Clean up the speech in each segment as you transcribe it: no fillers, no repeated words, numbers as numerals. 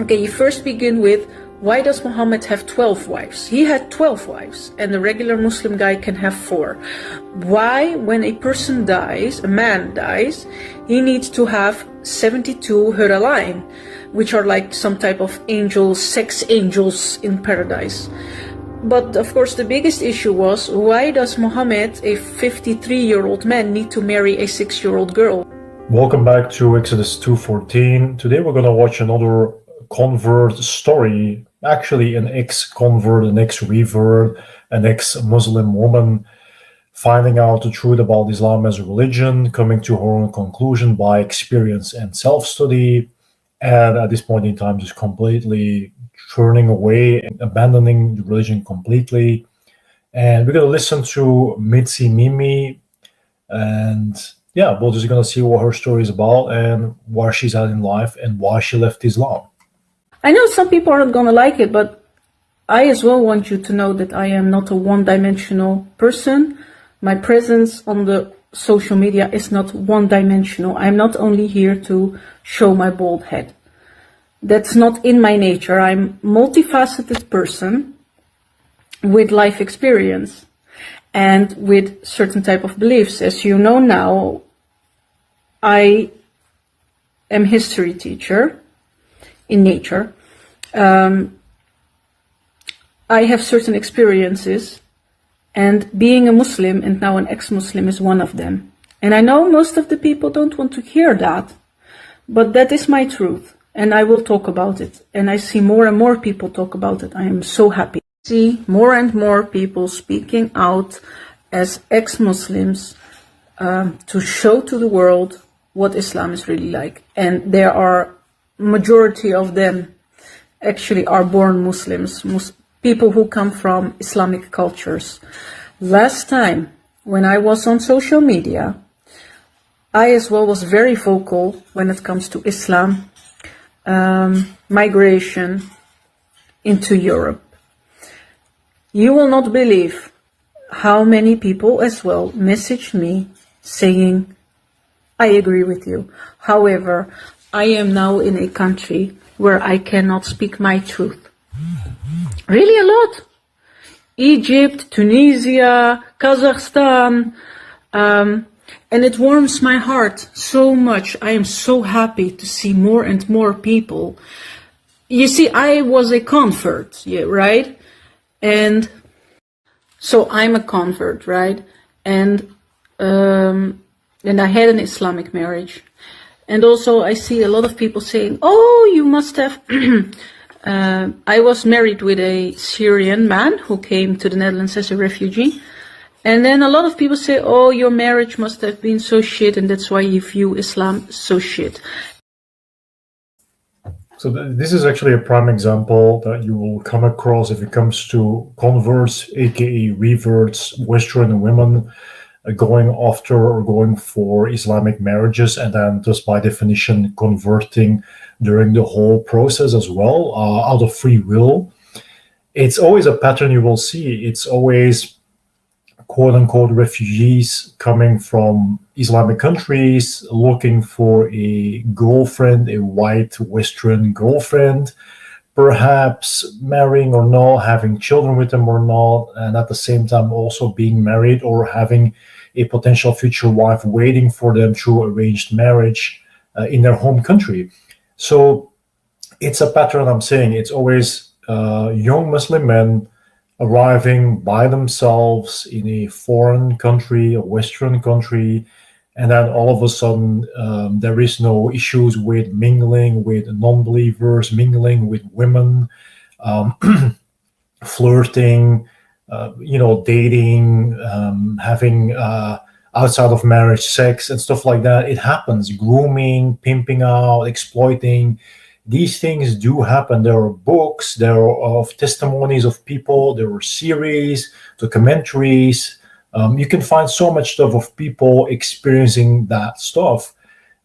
Okay, you first begin with, why does Muhammad have 12 wives? He had 12 wives, and the regular Muslim guy can have 4. Why, when a person dies, a man dies, he needs to have 72 huralain, which are like some type of angels, sex angels in paradise. But of course the biggest issue was, why does Muhammad, a 53-year-old man, need to marry a 6-year-old girl? Welcome back to Exodus 2:14. Today we're going to watch another convert story, actually an ex-convert, an ex-revert, an ex-Muslim woman finding out the truth about Islam as a religion, coming to her own conclusion by experience and self-study, and at this point in time just completely turning away and abandoning the religion completely. And we're going to listen to Mitzi Mimi, and yeah, we're just going to see what her story is about and where she's at in life and why she left Islam. I know some people aren't going to like it, but I as well want you to know that I am not a one-dimensional person. My presence on the social media is not one-dimensional. I'm not only here to show my bald head. That's not in my nature. I'm a multifaceted person with life experience and with certain type of beliefs. As you know now, I am history teacher in nature. I have certain experiences, and being a Muslim and now an ex-Muslim is one of them. And I know most of the people don't want to hear that, but that is my truth, and I will talk about it. And I see more and more people talk about it. I am so happy. I see more and more people speaking out as ex-Muslims to show to the world what Islam is really like. And there are majority of them actually are born Muslims, people who come from Islamic cultures. Last time when I was on social media, I as well was very vocal when it comes to Islam, migration into Europe. You will not believe how many people as well messaged me saying, I agree with you. However, I am now in a country where I cannot speak my truth. Really a lot. Egypt, Tunisia, Kazakhstan, and it warms my heart so much. I am so happy to see more and more people. You see, I was a convert, yeah, right? And so I'm a convert, right? And I had an Islamic marriage. And also I see a lot of people saying, oh, you must have... I was married with a Syrian man who came to the Netherlands as a refugee. And then a lot of people say, oh, your marriage must have been so shit, and that's why you view Islam so shit. So this is actually a prime example that you will come across if it comes to converts, aka reverts, Western women, going after or going for Islamic marriages, and then just by definition converting during the whole process as well, out of free will. It's always a pattern you will see. It's always quote-unquote refugees coming from Islamic countries looking for a girlfriend, a white Western girlfriend, perhaps marrying or not, having children with them or not, and at the same time also being married or having a potential future wife waiting for them through arranged marriage in their home country. So it's a pattern. I'm saying it's always young Muslim men arriving by themselves in a foreign country, a Western country, and then all of a sudden there is no issues with mingling with non-believers, mingling with women, flirting, dating, having outside of marriage sex and stuff like that. It happens. Grooming, pimping out, exploiting. These things do happen. There are books, there are of testimonies of people, there are series, documentaries. You can find so much stuff of people experiencing that stuff.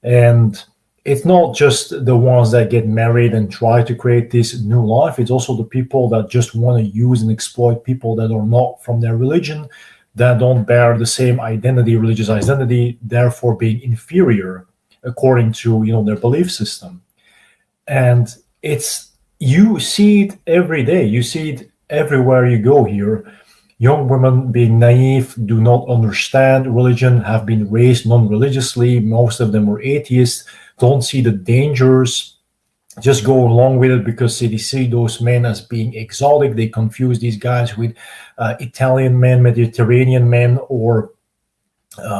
And it's not just the ones that get married and try to create this new life. It's also the people that just want to use and exploit people that are not from their religion, that don't bear the same identity, religious identity, therefore being inferior according to their belief system. And it's, you see it every day. You see it everywhere you go here. Young women being naive, do not understand religion, have been raised non-religiously. Most of them were atheists, don't see the dangers, just go along with it because they see those men as being exotic. They confuse these guys with Italian men, Mediterranean men, or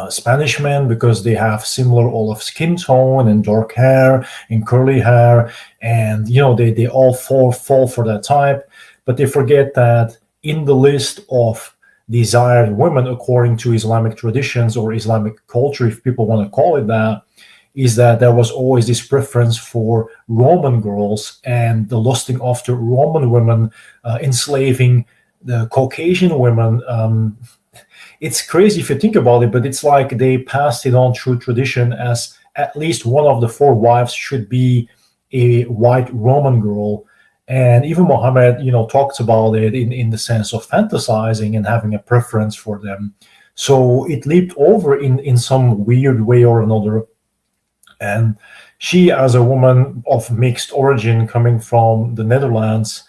Spanish men because they have similar olive skin tone and dark hair and curly hair, and they all fall for that type. But they forget that in the list of desired women according to Islamic traditions or Islamic culture, if people want to call it that, is that there was always this preference for Roman girls and the lusting after Roman women, enslaving the Caucasian women. It's crazy if you think about it, but it's like they passed it on through tradition as at least one of the four wives should be a white Roman girl. And even Muhammad, talks about it in the sense of fantasizing and having a preference for them. So it leaped over in some weird way or another. And she, as a woman of mixed origin coming from the Netherlands,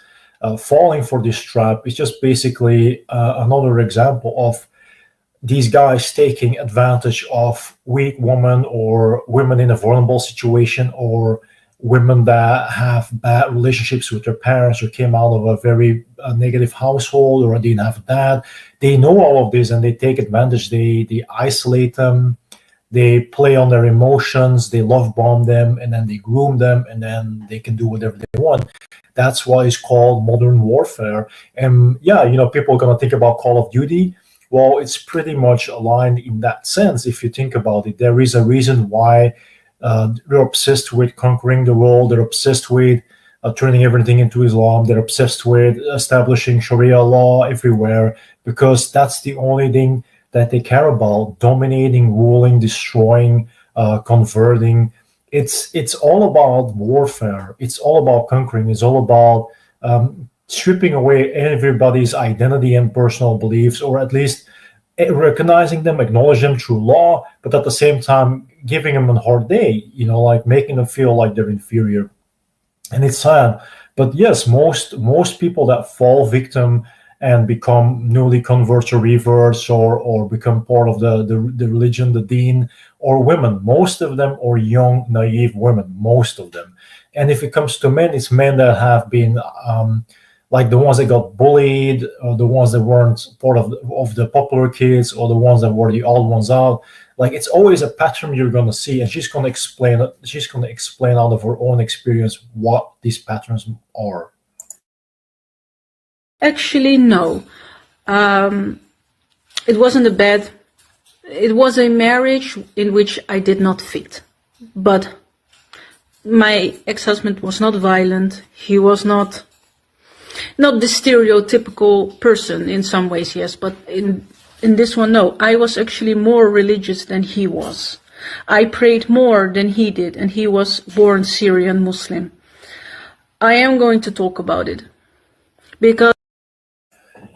falling for this trap is just basically another example of these guys taking advantage of weak women or women in a vulnerable situation or women that have bad relationships with their parents or came out of a very negative household or didn't have a dad. They know all of this and they take advantage. They isolate them. They play on their emotions, they love bomb them, and then they groom them, and then they can do whatever they want. That's why it's called modern warfare. And people are going to think about Call of Duty. Well, it's pretty much aligned in that sense. If you think about it, there is a reason why they're obsessed with conquering the world. They're obsessed with turning everything into Islam. They're obsessed with establishing Sharia law everywhere, because that's the only thing that they care about: dominating, ruling, destroying, converting. It's all about warfare. It's all about conquering. It's all about stripping away everybody's identity and personal beliefs, or at least recognizing them, acknowledge them through law, but at the same time giving them a hard day, like making them feel like they're inferior. And it's sad. But yes, most people that fall victim and become newly converts or reverts or become part of the religion, the deen, or women. Most of them are young, naive women, most of them. And if it comes to men, it's men that have been like the ones that got bullied, or the ones that weren't part of the popular kids, or the ones that were the odd ones out. Like, it's always a pattern you're going to see, and she's going to explain it. She's going to explain out of her own experience what these patterns are. Actually, no. It wasn't it was a marriage in which I did not fit. But my ex-husband was not violent. He was not the stereotypical person in some ways, yes, but in this one, no. I was actually more religious than he was. I prayed more than he did, and he was born Syrian Muslim. I am going to talk about it because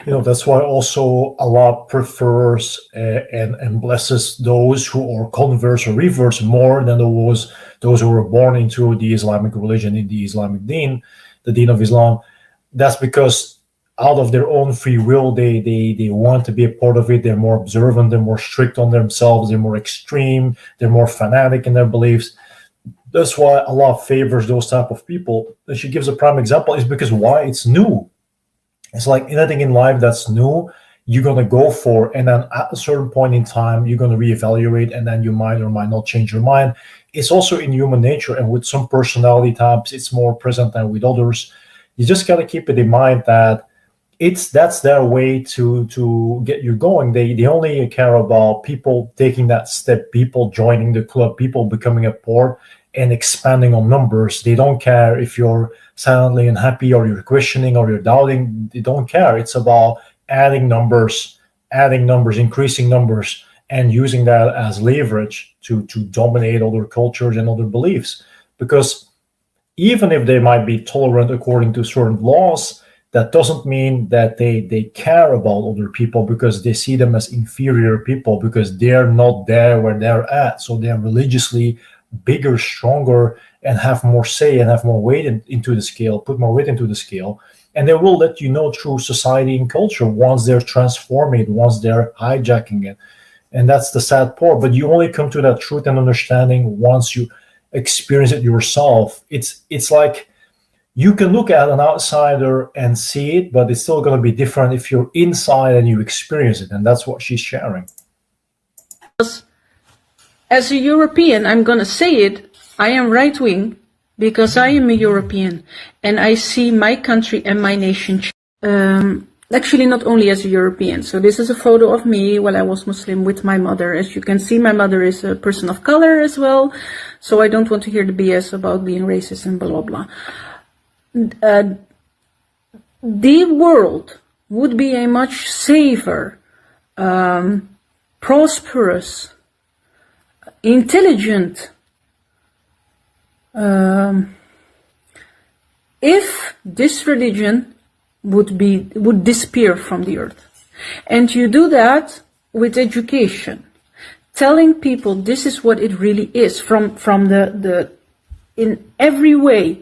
that's why also Allah prefers and blesses those who are converts or reverts more than those who were born into the Islamic religion, in the Islamic deen, the deen of Islam. That's because out of their own free will, they want to be a part of it. They're more observant, they're more strict on themselves, they're more extreme, they're more fanatic in their beliefs. That's why Allah favors those type of people. And she gives a prime example is because why? It's new. It's like anything in life that's new, you're going to go for, and then at a certain point in time, you're going to reevaluate, and then you might or might not change your mind. It's also in human nature, and with some personality types, it's more present than with others. You just got to keep it in mind that that's their way to get you going. They only care about people taking that step, people joining the club, people becoming a part and expanding on numbers. They don't care if you're silently unhappy or you're questioning or you're doubting. They don't care. It's about adding numbers, increasing numbers, and using that as leverage to dominate other cultures and other beliefs. Because even if they might be tolerant according to certain laws, that doesn't mean that they care about other people, because they see them as inferior people because they're not there where they're at. So they're religiously bigger, stronger, and have more say and have more weight into the scale, put more weight into the scale. And they will let you know through society and culture once they're transforming it, once they're hijacking it. And that's the sad part. But you only come to that truth and understanding once you experience it yourself. It's like you can look at an outsider and see it, but it's still going to be different if you're inside and you experience it. And that's what she's sharing. As a European, I'm going to say it, I am right-wing because I am a European and I see my country and my nation actually not only as a European. So this is a photo of me while I was Muslim with my mother. As you can see, my mother is a person of color as well. So I don't want to hear the BS about being racist and blah, blah. The world would be a much safer, prosperous, intelligent, if this religion would disappear from the earth. And you do that with education, telling people this is what it really is from the in every way.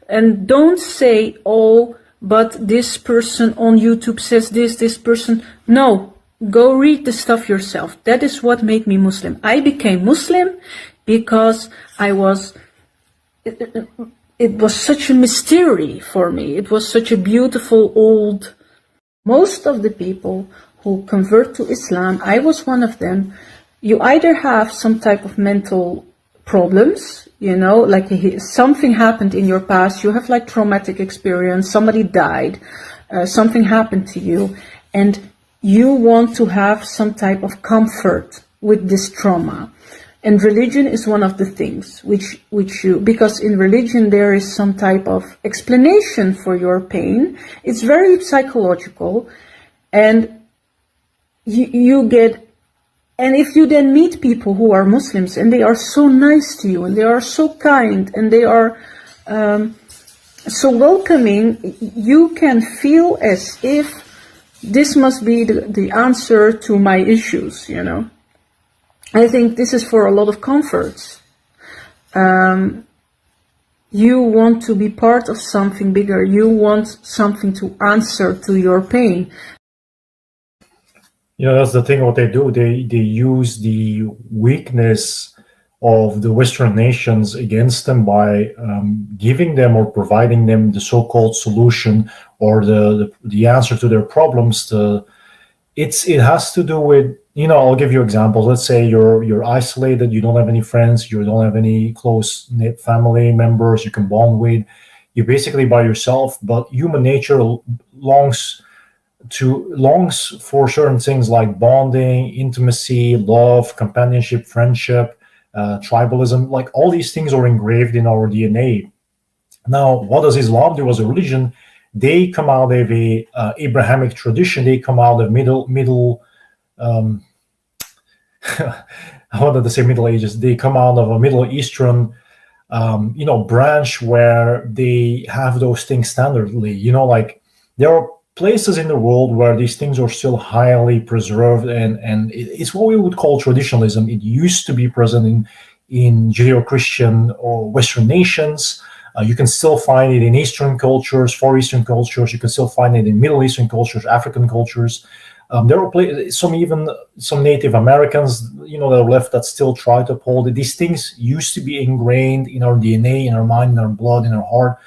And don't say, oh, but this person on YouTube says this person. No, go read the stuff yourself. That is what made me Muslim. I became Muslim because it was such a mystery for me. It was such a beautiful old. Most of the people who convert to Islam, I was one of them, you either have some type of mental problems, you know, like something happened in your past, you have like traumatic experience, somebody died, something happened to you, and you want to have some type of comfort with this trauma. And religion is one of the things which you, because in religion there is some type of explanation for your pain. It's very psychological, and you get. And if you then meet people who are Muslims and they are so nice to you and they are so kind and they are so welcoming, you can feel as if this must be the answer to my issues, you know. I think this is for a lot of comforts. You want to be part of something bigger. You want something to answer to your pain. You know, that's the thing. What they do, they use the weakness of the Western nations against them by giving them or providing them the so-called solution or the answer to their problems. It has to do with, you know, I'll give you examples. Let's say you're isolated, you don't have any friends, you don't have any close-knit family members you can bond with. You're basically by yourself, but human nature longs for certain things like bonding, intimacy, love, companionship, friendship, tribalism. Like all these things are engraved in our DNA. Now, what does Islam do as a religion? They come out of a Abrahamic tradition. They come out of middle I wanted to say Middle Ages. They come out of a Middle Eastern branch where they have those things standardly. You know, like there are places in the world where these things are still highly preserved, and it's what we would call traditionalism. It used to be present in Judeo-Christian or Western nations. You can still find it in Eastern cultures, Far Eastern cultures. You can still find it in Middle Eastern cultures, African cultures. There are some Native Americans, you know, that are left that still try to uphold it. These things used to be ingrained in our DNA, in our mind, in our blood, in our heart.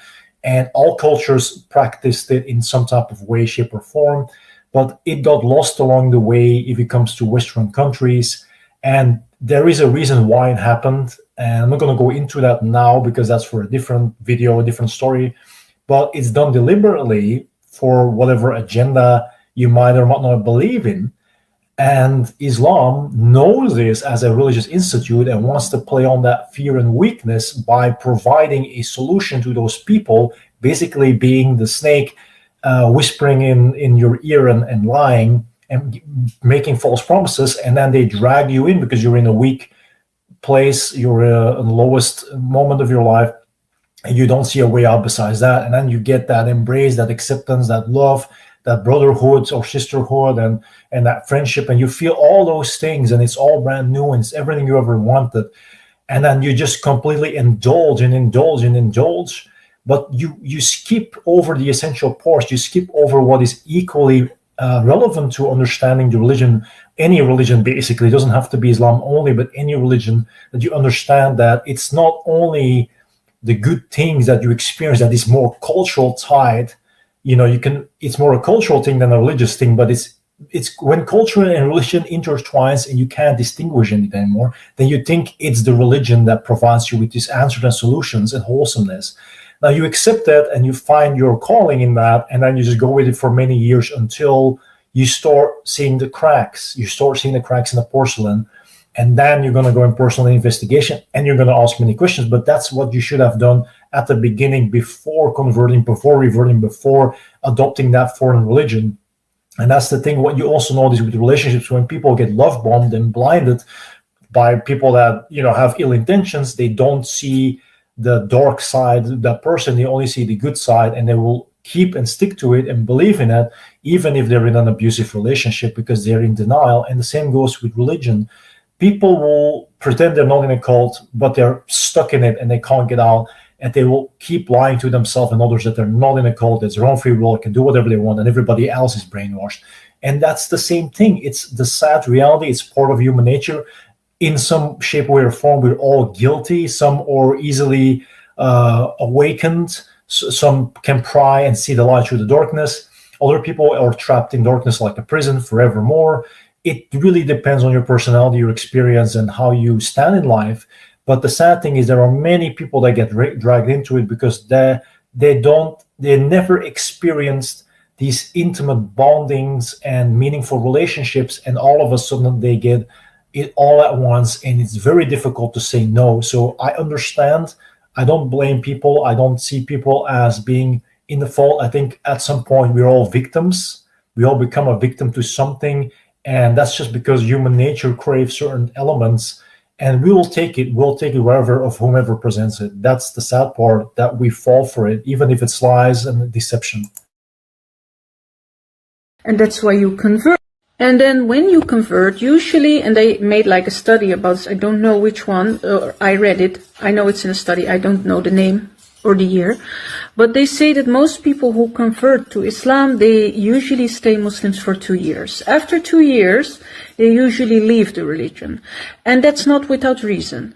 And all cultures practiced it in some type of way, shape, or form. But it got lost along the way if it comes to Western countries. And there is a reason why it happened. And I'm not going to go into that now because that's for a different video, a different story. But it's done deliberately for whatever agenda you might or might not believe in. And Islam knows this as a religious institute and wants to play on that fear and weakness by providing a solution to those people, basically being the snake whispering in your ear and lying and making false promises. And then they drag you in because you're in a weak place, you're in the lowest moment of your life, and you don't see a way out besides that. And then you get that embrace, that acceptance, that love, that brotherhood or sisterhood and that friendship, and you feel all those things, and it's all brand new and it's everything you ever wanted. and then you just completely indulge and indulge and indulge, but you skip over the essential parts. You skip over what is equally relevant to understanding the religion. Any religion, basically. It doesn't have to be Islam only, but any religion, that you understand that it's not only the good things that you experience that is more cultural tied. It's more a cultural thing than a religious thing, but it's when culture and religion intertwines and you can't distinguish it anymore, then you think it's the religion that provides you with these answers and solutions and wholesomeness. Now you accept that and you find your calling in that, and then you just go with it for many years until you start seeing the cracks. You start seeing the cracks in the porcelain, and then you're going to go in personal investigation and you're going to ask many questions. But that's what you should have done at the beginning, before converting, before reverting, before adopting that foreign religion. And that's the thing. What you also notice with relationships, when people get love bombed and blinded by people that have ill intentions, they don't see the dark side of that person. They only see the good side, and they will keep and stick to it and believe in it, even if they're in an abusive relationship, because they're in denial. And the same goes with religion. People will pretend they're not in a cult, but they're stuck in it and they can't get out. And they will keep lying to themselves and others that they're not in a cult, it's their own free will, can do whatever they want, and everybody else is brainwashed. And that's the same thing. It's the sad reality. It's part of human nature. In some shape, way, or form, we're all guilty. Some are easily awakened. Some can pry and see the light through the darkness. Other people are trapped in darkness like a prison forevermore. It really depends on your personality, your experience, and how you stand in life. But the sad thing is there are many people that get dragged into it because they never experienced these intimate bondings and meaningful relationships, and all of a sudden they get it all at once, and it's very difficult to say no. So I understand. I don't blame people. I don't see people as being in the fault. I think at some point we're all victims. We all become a victim to something, and that's just because human nature craves certain elements. And we will take it. We'll take it wherever, of whomever presents it. That's the sad part, that we fall for it, even if it's lies and deception. And that's why you convert. And then when you convert, usually, and they made like a study about this, I don't know which one, I read it. I know it's in a study. I don't know the name or the year. But they say that most people who convert to Islam, they usually stay Muslims for 2 years. After 2 years, they usually leave the religion. And that's not without reason.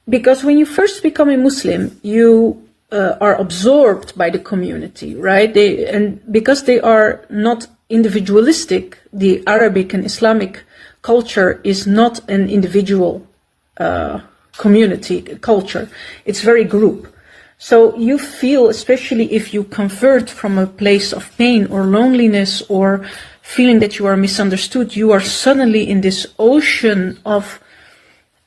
Because when you first become a Muslim, you are absorbed by the community, right? And because they are not individualistic, the Arabic and Islamic culture is not an individual community culture. It's very group. So you feel, especially if you convert from a place of pain or loneliness or feeling that you are misunderstood, you are suddenly in this ocean of,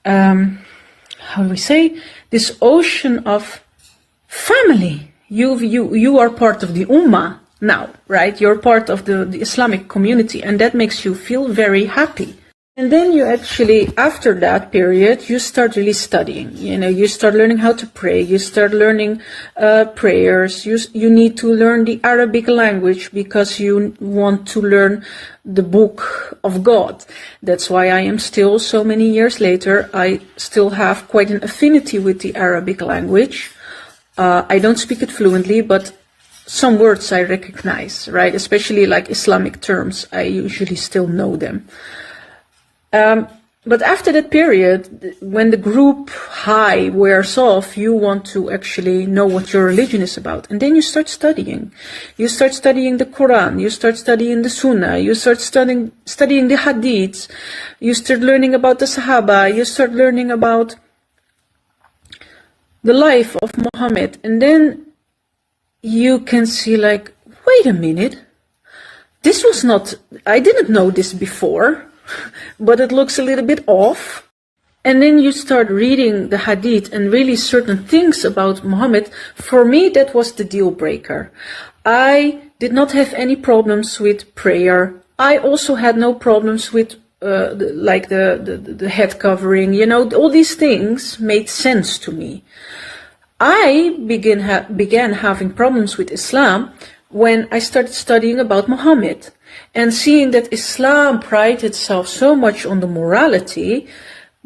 how do we say, this ocean of family. You are part of the Ummah now, right? You're part of the Islamic community, and that makes you feel very happy. And then you actually, after that period, you start really studying. You start learning how to pray. You start learning prayers. You need to learn the Arabic language because you want to learn the book of God. That's why I am still, so many years later, I still have quite an affinity with the Arabic language. I don't speak it fluently, but some words I recognize, right? Especially like Islamic terms, I usually still know them. But after that period, when the group high wears off, you want to actually know what your religion is about. And then you start studying. You start studying the Quran. You start studying the Sunnah. You start studying the Hadiths. You start learning about the Sahaba. You start learning about the life of Muhammad. And then you can see like, wait a minute. This was not, I didn't know this before. But it looks a little bit off. And then you start reading the hadith and really certain things about Muhammad. For me, that was the deal breaker. I did not have any problems with prayer. I also had no problems with the head covering. All these things made sense to me. I began having problems with Islam when I started studying about Muhammad. And seeing that Islam prided itself so much on the morality,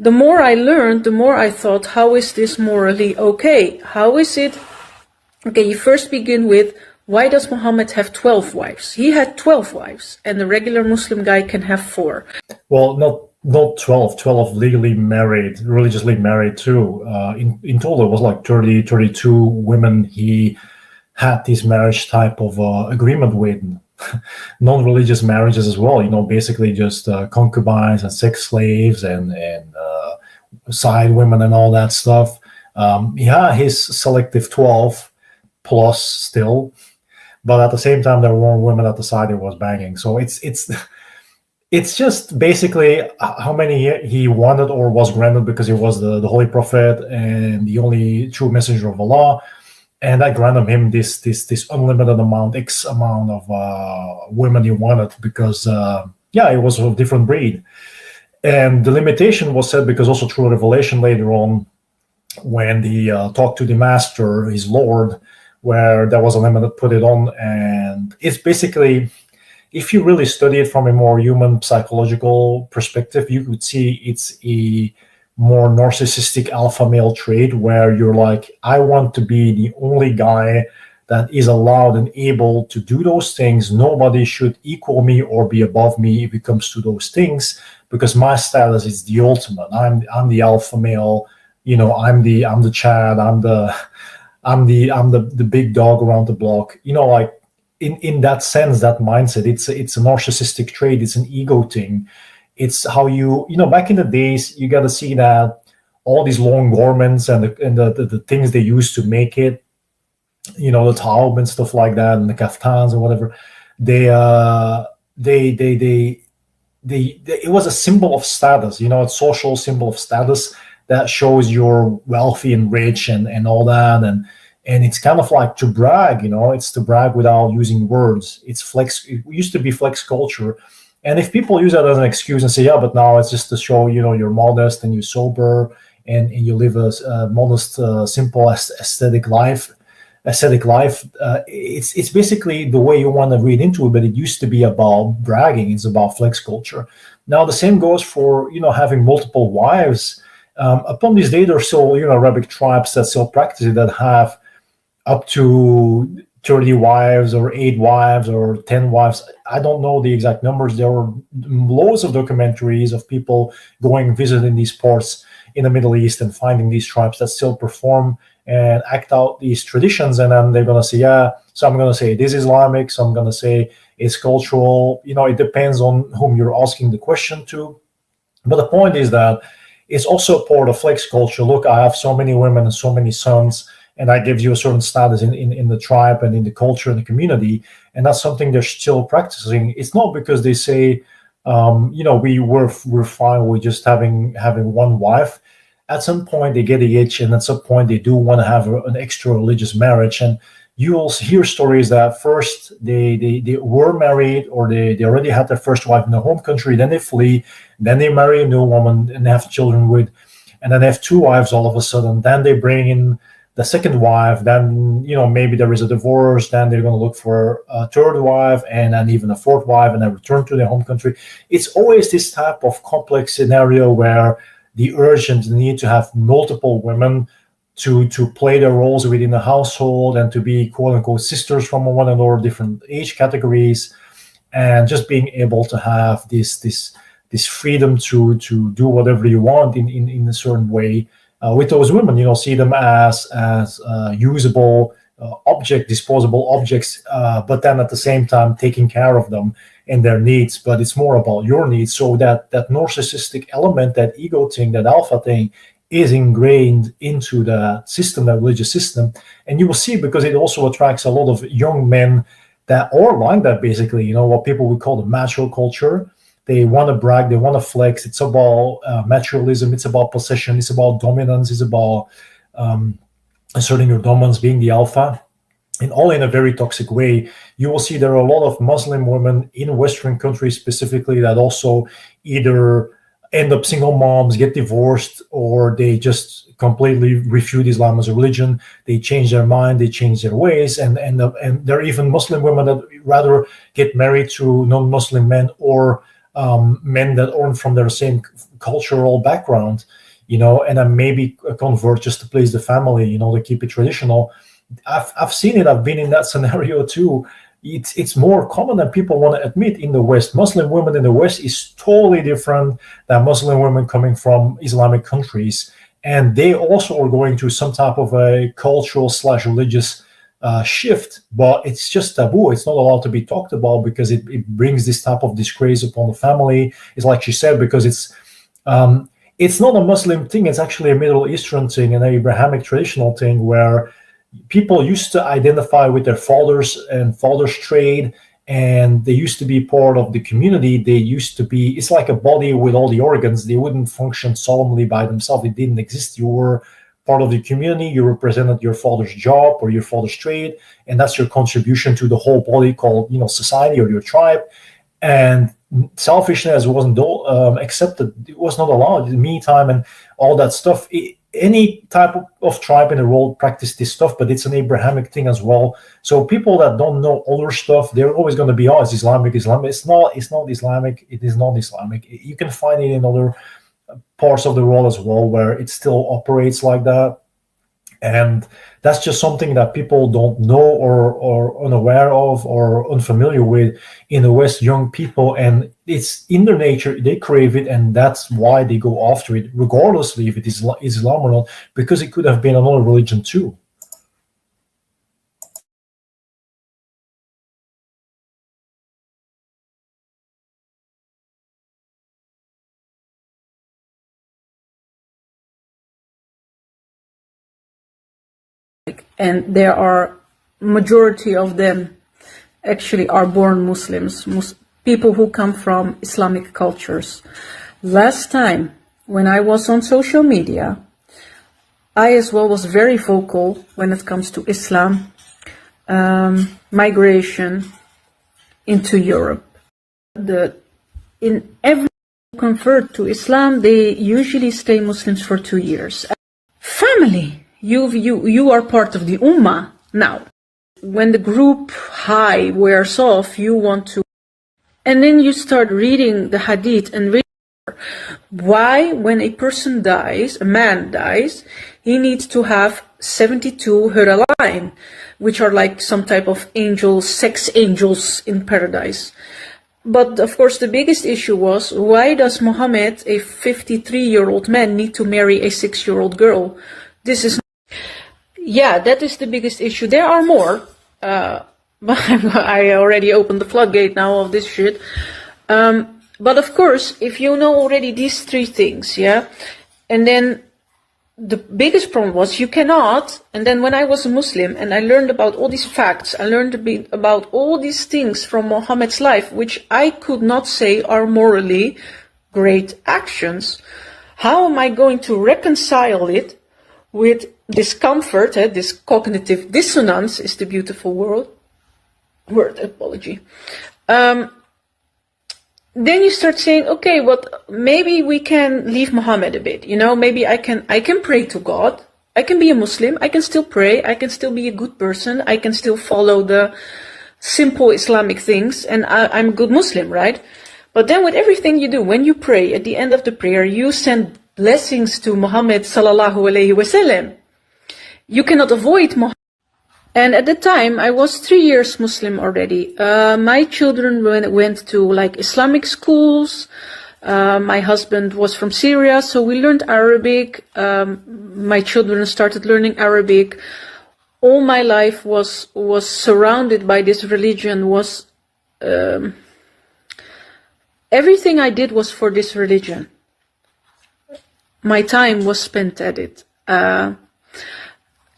the more I learned, the more I thought, how is this morally okay? How is it? Okay, you first begin with, why does Muhammad have 12 wives? He had 12 wives, and the regular Muslim guy can have 4. Well, not 12, 12 legally married, religiously married too. In total, it was like 30, 32 women he had this marriage type of agreement with. Non-religious marriages as well, basically just concubines and sex slaves and side women and all that stuff. His selective 12 plus still, but at the same time there were women at the side he was banging. So it's just basically how many he wanted or was granted, because he was the holy prophet and the only true messenger of Allah. And I granted him this unlimited amount, X amount of women he wanted, because it was a different breed. And the limitation was set because also through revelation later on, when he talked to the master, his lord, where there was a limit put it on. And it's basically, if you really study it from a more human psychological perspective, you could see it's a more narcissistic alpha male trait, where you're like, I want to be the only guy that is allowed and able to do those things. Nobody should equal me or be above me if it comes to those things, because my status is the ultimate. I'm the alpha male. I'm the Chad. I'm the big dog around the block. Like in that sense, that mindset, it's a narcissistic trait. It's an ego thing. It's how back in the days, you got to see that all these long garments and the things they used to make it, the taub and stuff like that, and the kaftans or whatever, it was a symbol of status, a social symbol of status that shows you're wealthy and rich and all that, and it's kind of like to brag, it's to brag without using words. It's flex. It used to be flex culture. And if people use that as an excuse and say, yeah, but now it's just to show, you're modest and you're sober and you live a modest, simple, aesthetic life, it's basically the way you want to read into it, but it used to be about bragging. It's about flex culture. Now, the same goes for, having multiple wives. Upon this day, there are still, Arabic tribes that still practice it, that have up to 30 wives or 8 wives or 10 wives. I don't know the exact numbers. There were loads of documentaries of people going visiting these ports in the Middle East and finding these tribes that still perform and act out these traditions. And then they're going to say, yeah, so I'm going to say it is Islamic, so I'm going to say it's cultural. It depends on whom you're asking the question to. But the point is that it's also part of flex culture. Look, I have so many women and so many sons, and that gives you a certain status in the tribe and in the culture and the community. And that's something they're still practicing. It's not because they say, we're fine with just having one wife. At some point, they get the itch, and at some point, they do want to have an extra religious marriage. And you'll hear stories that first they were married, or they already had their first wife in their home country, then they flee, then they marry a new woman and have children with, and then they have 2 wives all of a sudden. Then they bring in the second wife, then maybe there is a divorce, then they're going to look for a third wife, and then even a 4th wife, and then return to their home country. It's always this type of complex scenario where the urge and the need to have multiple women to play their roles within the household and to be quote unquote sisters from one another, different age categories, and just being able to have this freedom to do whatever you want in a certain way. With those women, see them as usable disposable objects, but then at the same time taking care of them and their needs. But it's more about your needs. So that narcissistic element, that ego thing, that alpha thing, is ingrained into the system, that religious system. And you will see, because it also attracts a lot of young men that are like that, basically, what people would call the macho culture. They want to brag, they want to flex. It's about materialism, it's about possession, it's about dominance, it's about asserting your dominance, being the alpha, and all in a very toxic way. You will see there are a lot of Muslim women in Western countries specifically that also either end up single moms, get divorced, or they just completely refute Islam as a religion. They change their mind, they change their ways, and there are even Muslim women that rather get married to non-Muslim men or men that aren't from their same cultural background, and then maybe convert just to please the family, to keep it traditional. I've seen it. I've been in that scenario too. It's more common than people want to admit in the West. Muslim women in the West is totally different than Muslim women coming from Islamic countries, and they also are going through some type of a cultural/religious shift, but it's just taboo. It's not allowed to be talked about because it brings this type of disgrace upon the family. It's like she said, because it's not a Muslim thing. It's actually a Middle Eastern thing, an Abrahamic traditional thing, where people used to identify with their fathers and fathers' trade, and they used to be part of the community. They used to be, it's like a body with all the organs. They wouldn't function solemnly by themselves. It didn't exist. You were part of the community. You represented your father's job or your father's trade, and that's your contribution to the whole body called, society or your tribe. And selfishness wasn't accepted. It was not allowed. Me time and all that stuff. Any type of tribe in the world practice this stuff, but it's an Abrahamic thing as well. So people that don't know other stuff, they're always going to be, it's Islamic. It's not Islamic. It is not Islamic. You can find it in other parts of the world as well, where it still operates like that. And that's just something that people don't know or unaware of or unfamiliar with in the West, young people. And it's in their nature. They crave it, and that's why they go after it, regardless if it is Islam or not, because it could have been another religion too. And there are majority of them actually are born Muslims, people who come from Islamic cultures. Last time when I was on social media, I as well was very vocal when it comes to Islam, migration into Europe. In every convert to Islam, they usually stay Muslims for 2 years. Family. You are part of the Ummah now. When the group high wears off, you want to, and then you start reading the hadith and reading why, when a person dies, a man dies, he needs to have 72 huralain, which are like some type of angels, sex angels in paradise. But of course, the biggest issue was, why does Muhammad, a 53-year-old man, need to marry a 6-year-old girl? This is that is the biggest issue. There are more. I already opened the floodgate now of this shit. But of course, if you know already these 3 things, and then the biggest problem was you cannot. And then when I was a Muslim and I learned about all these facts, I learned about all these things from Muhammad's life, which I could not say are morally great actions. How am I going to reconcile it with discomfort? This cognitive dissonance is the beautiful word, apology. Then you start saying, okay, but maybe we can leave Muhammad a bit, maybe I can pray to God. I can be a Muslim. I can still pray. I can still be a good person. I can still follow the simple Islamic things, and I'm a good Muslim, right? But then with everything you do, when you pray, at the end of the prayer, you send blessings to Muhammad sallallahu alaihi wasallam. You cannot avoid Muhammad. And at the time, I was 3 years Muslim already. My children went to like Islamic schools. My husband was from Syria, so we learned Arabic. My children started learning Arabic. All my life was surrounded by this religion. Everything I did was for this religion. My time was spent at it.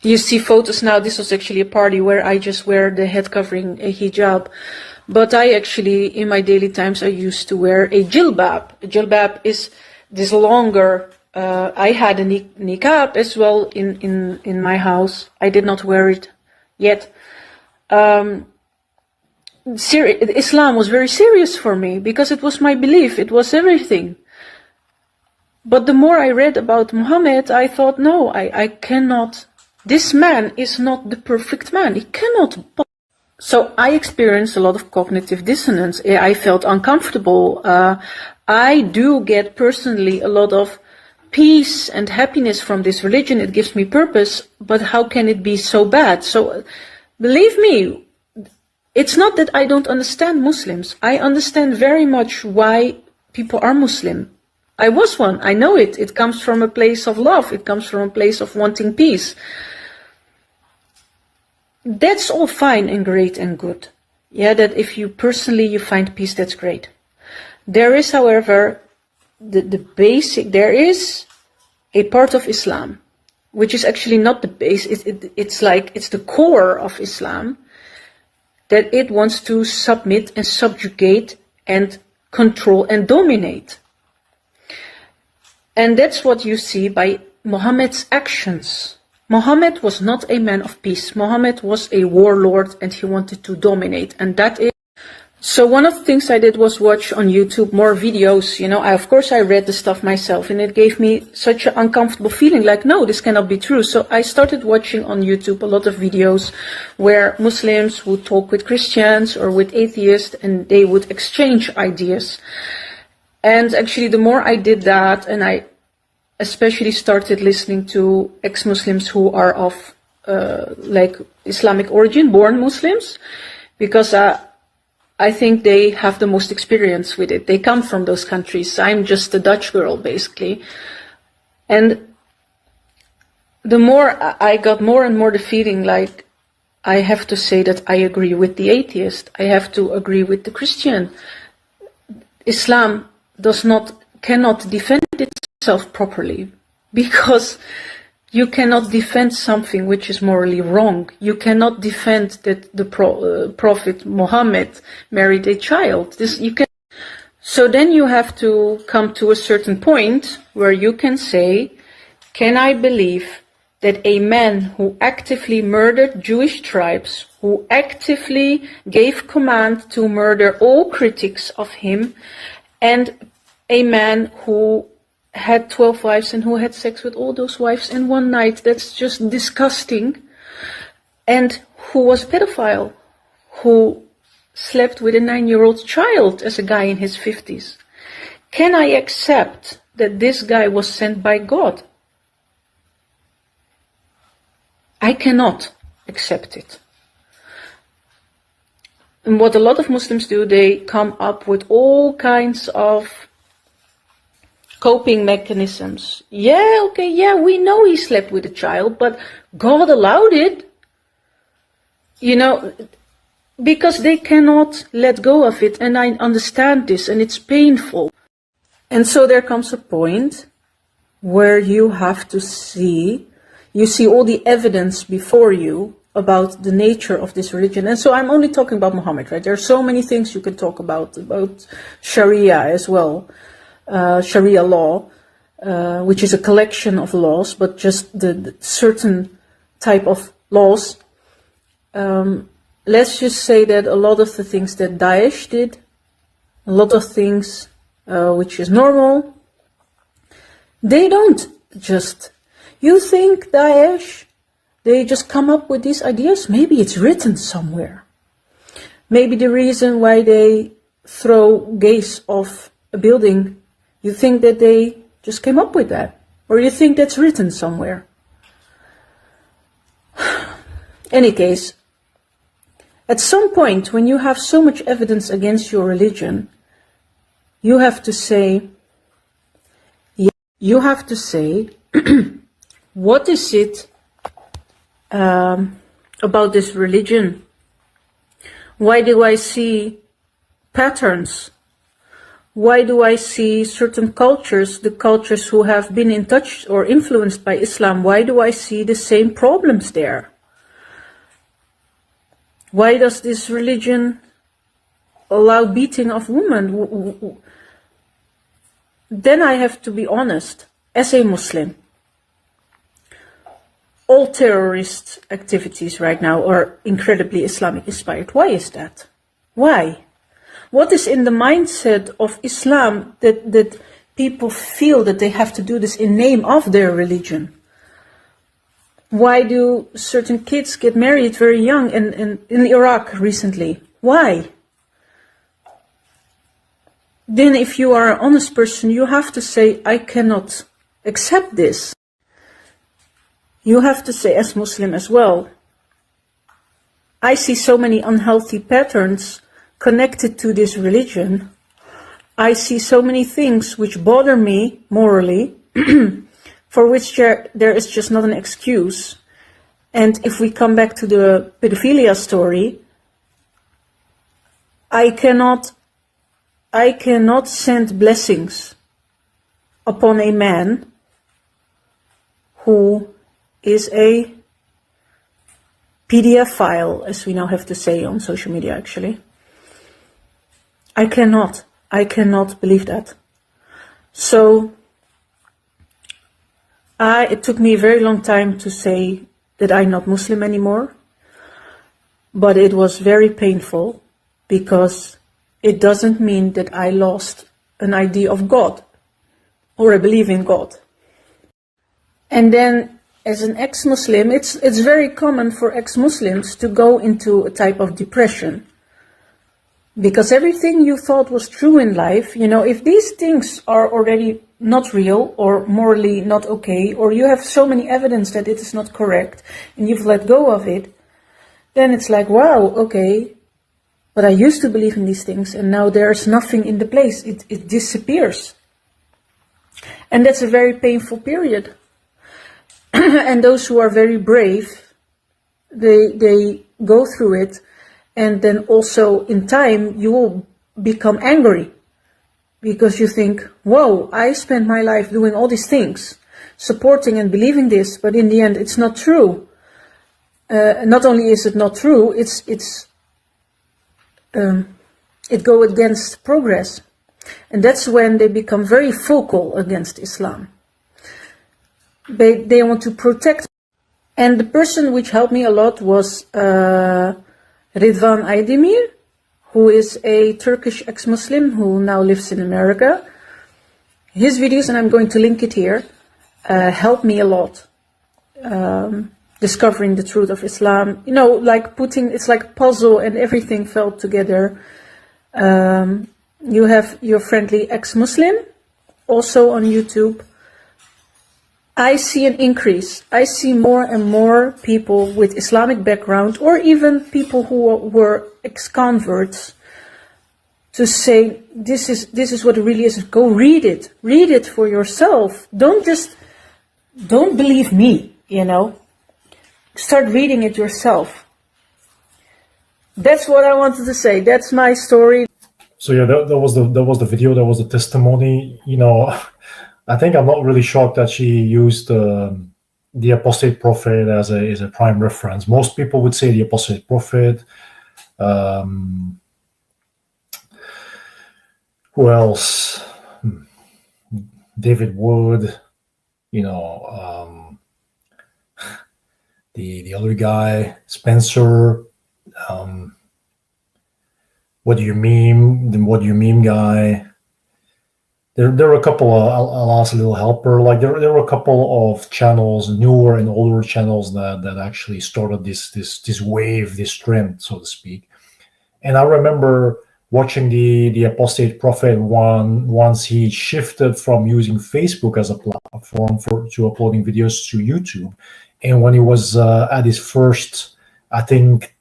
You see photos now. This was actually a party where I just wear the head covering, a hijab. But I actually, in my daily times, I used to wear a jilbab. A jilbab is this longer. I had a niqab as well in my house. I did not wear it yet. Islam was very serious for me because it was my belief. It was everything. But the more I read about Muhammad, I thought, no, I cannot. This man is not the perfect man. He cannot. So I experienced a lot of cognitive dissonance. I felt uncomfortable. I do get personally a lot of peace and happiness from this religion. It gives me purpose, but how can it be so bad? So believe me, it's not that I don't understand Muslims. I understand very much why people are Muslim. I was one. I know it. It comes from a place of love. It comes from a place of wanting peace. That's all fine and great and good. Yeah, that if you personally you find peace, that's great. There is, however, there is a part of Islam, which is actually not the base. It's the core of Islam, that it wants to submit and subjugate and control and dominate. And that's what you see by Muhammad's actions. Muhammad was not a man of peace. Muhammad was a warlord and he wanted to dominate. And that is... So one of the things I did was watch on YouTube more videos. You know, of course I read the stuff myself and it gave me such an uncomfortable feeling like, no, this cannot be true. So I started watching on YouTube a lot of videos where Muslims would talk with Christians or with atheists and they would exchange ideas. And actually the more I did that, and I especially started listening to ex-Muslims who are of like Islamic origin, born Muslims, because I think they have the most experience with it. They come from those countries. I'm just a Dutch girl, basically. And the more I got more and more the feeling like I have to say that I agree with the atheist. I have to agree with the Christian. Islam cannot defend itself properly, because you cannot defend something which is morally wrong. You cannot defend that the Prophet Muhammad married a child. So then you have to come to a certain point where you can say, can I believe that a man who actively murdered Jewish tribes, who actively gave command to murder all critics of him, and a man who had 12 wives and who had sex with all those wives in one night, that's just disgusting, and who was a pedophile, who slept with a 9-year-old child as a guy in his 50s. Can I accept that this guy was sent by God? I cannot accept it. And what a lot of Muslims do, they come up with all kinds of coping mechanisms. Yeah, okay, yeah, we know he slept with a child, but God allowed it. You know, because they cannot let go of it, and I understand this, and it's painful. And so there comes a point where you have to see all the evidence before you about the nature of this religion. And so I'm only talking about Muhammad, right? There are so many things you could talk about Sharia as well. Sharia law, which is a collection of laws, but just the certain type of laws. Let's just say that a lot of the things that Daesh did, a lot of things which is normal, they don't just... You think Daesh, they just come up with these ideas? Maybe it's written somewhere. Maybe the reason why they throw gays off a building, you think that they just came up with that? Or you think that's written somewhere? Any case, at some point when you have so much evidence against your religion, you have to say, what is it about this religion? Why do I see patterns? Why do I see certain cultures, the cultures who have been in touch or influenced by Islam, why do I see the same problems there? Why does this religion allow beating of women? Then I have to be honest, as a Muslim, all terrorist activities right now are incredibly Islamic inspired. Why is that? Why? What is in the mindset of Islam that people feel that they have to do this in name of their religion? Why do certain kids get married very young and in Iraq recently? Why? Then if you are an honest person, you have to say, I cannot accept this. You have to say, as Muslim as well, I see so many unhealthy patterns connected to this religion. I see so many things which bother me morally, for which there is just not an excuse. And if we come back to the pedophilia story, I cannot send blessings upon a man who is a PDF file, as we now have to say on social media, actually. I cannot believe that. So, it took me a very long time to say that I'm not Muslim anymore, but it was very painful because it doesn't mean that I lost an idea of God or a belief in God. And then, as an ex-Muslim, it's very common for ex-Muslims to go into a type of depression. Because everything you thought was true in life, if these things are already not real or morally not okay, or you have so many evidence that it is not correct and you've let go of it, then it's like, wow, okay, but I used to believe in these things and now there's nothing in the place. It disappears. And that's a very painful period. And those who are very brave, they go through it. And then also in time, you will become angry because you think, whoa, I spent my life doing all these things, supporting and believing this, but in the end, it's not true. Not only is it not true, it goes against progress. And that's when they become very vocal against Islam. They want to protect. And the person which helped me a lot was Ridvan Aydemir, who is a Turkish ex-Muslim who now lives in America. His videos, and I'm going to link it here, helped me a lot. Discovering the truth of Islam, it's like a puzzle and everything fell together. You have your friendly ex-Muslim, also on YouTube. I see an increase. I see more and more people with Islamic background, or even people who were ex-converts, to say, this is what it really is. Go read it. Read it for yourself. Don't believe me, Start reading it yourself. That's what I wanted to say. That's my story. So yeah, that was the video. That was the testimony. I think I'm not really shocked that she used the apostate prophet as a prime reference. Most people would say the apostate prophet. Who else? David Wood. The other guy, Spencer. What do you meme? The what do you meme guy. There were a couple of, I'll ask a little helper, like there were a couple of channels, newer and older channels that actually started this wave, this trend, so to speak. And I remember watching the apostate prophet once he shifted from using Facebook as a platform to uploading videos to YouTube. And when he was at his first, I think,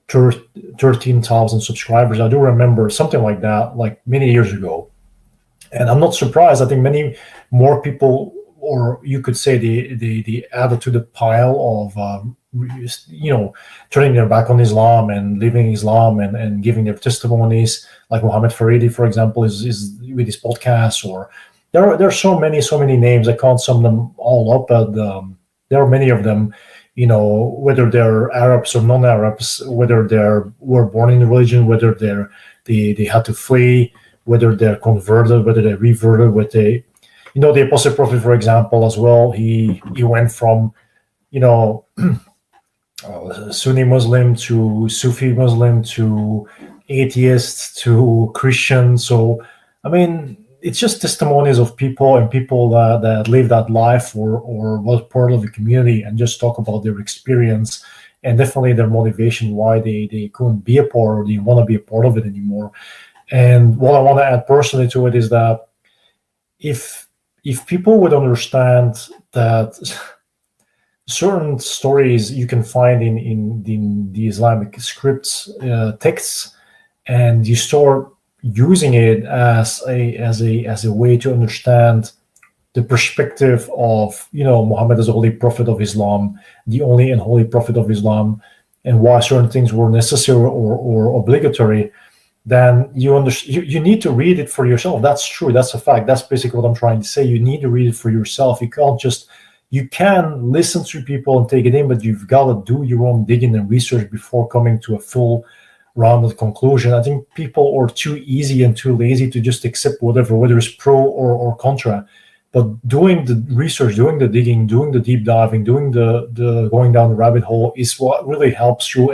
13,000 subscribers, I do remember something like that, like many years ago. And I'm not surprised. I think many more people, or you could say the added to the pile of, turning their back on Islam and leaving Islam and giving their testimonies, like Mohammed Faridi, for example, is with his podcast. Or there are so many names. I can't sum them all up, but there are many of them. Whether they're Arabs or non-Arabs, whether they were born in the religion, whether they had to flee, whether they're converted, whether they reverted, the Apostle Prophet, for example, as well. He went from, Sunni Muslim to Sufi Muslim to atheist to Christian. So, I mean, it's just testimonies of people and people that live that life or was part of the community, and just talk about their experience and definitely their motivation, why they couldn't be a part or didn't want to be a part of it anymore. And what I want to add personally to it is that if people would understand that certain stories you can find in the Islamic scripts, texts, and you start using it as a way to understand the perspective of, Muhammad as a holy prophet of Islam, the only and holy prophet of Islam, and why certain things were necessary or obligatory, then you need to read it for yourself. That's true. That's a fact. That's basically what I'm trying to say. You need to read it for yourself. You can listen to people and take it in, but you've got to do your own digging and research before coming to a full rounded conclusion. I think people are too easy and too lazy to just accept whatever, whether it's pro or contra. But doing the research, doing the digging, doing the deep diving, doing the going down the rabbit hole is what really helps you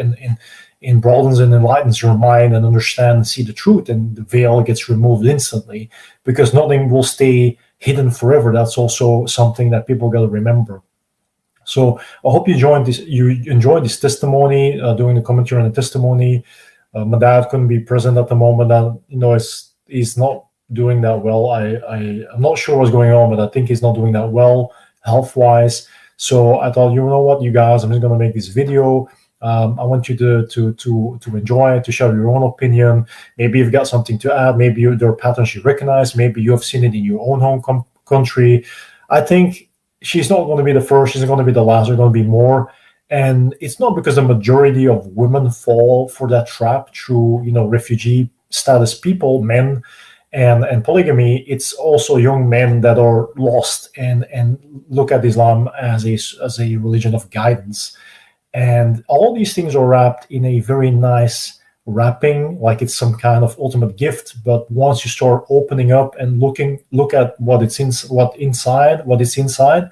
and broadens and enlightens your mind and understand and see the truth. And the veil gets removed instantly, because nothing will stay hidden forever. That's also something that people got to remember. So I hope you enjoyed this testimony, doing the commentary on the testimony. My dad couldn't be present at the moment, and he's not doing that well. I'm not sure what's going on, but I think he's not doing that well health-wise. So I thought, you know what, you guys, I'm just going to make this video. I want you to enjoy it, to share your own opinion. Maybe you've got something to add. Maybe there are patterns you recognize. Maybe you have seen it in your own home country. I think she's not going to be the first. She's not going to be the last. There's going to be more. And it's not because the majority of women fall for that trap through, refugee status people, men, and polygamy. It's also young men that are lost and look at Islam as a religion of guidance. And all these things are wrapped in a very nice wrapping, like it's some kind of ultimate gift. But once you start opening up and look at what is inside,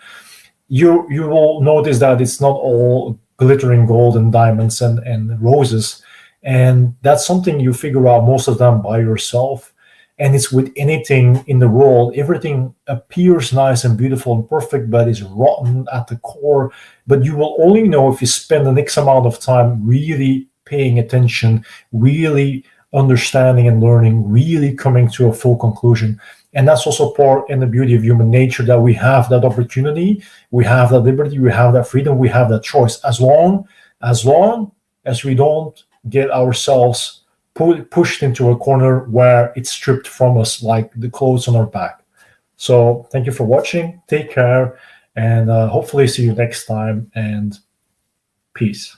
you will notice that it's not all glittering gold and diamonds and roses. And that's something you figure out most of the time by yourself. And it's with anything in the world. Everything appears nice and beautiful and perfect, but is rotten at the core. But you will only know if you spend the next amount of time really paying attention, really understanding and learning, really coming to a full conclusion. And that's also part in the beauty of human nature, that we have that opportunity, we have that liberty, we have that freedom, we have that choice, as long as we don't get ourselves pushed into a corner where it's stripped from us, like the clothes on our back. So thank you for watching. Take care, and hopefully see you next time, and peace.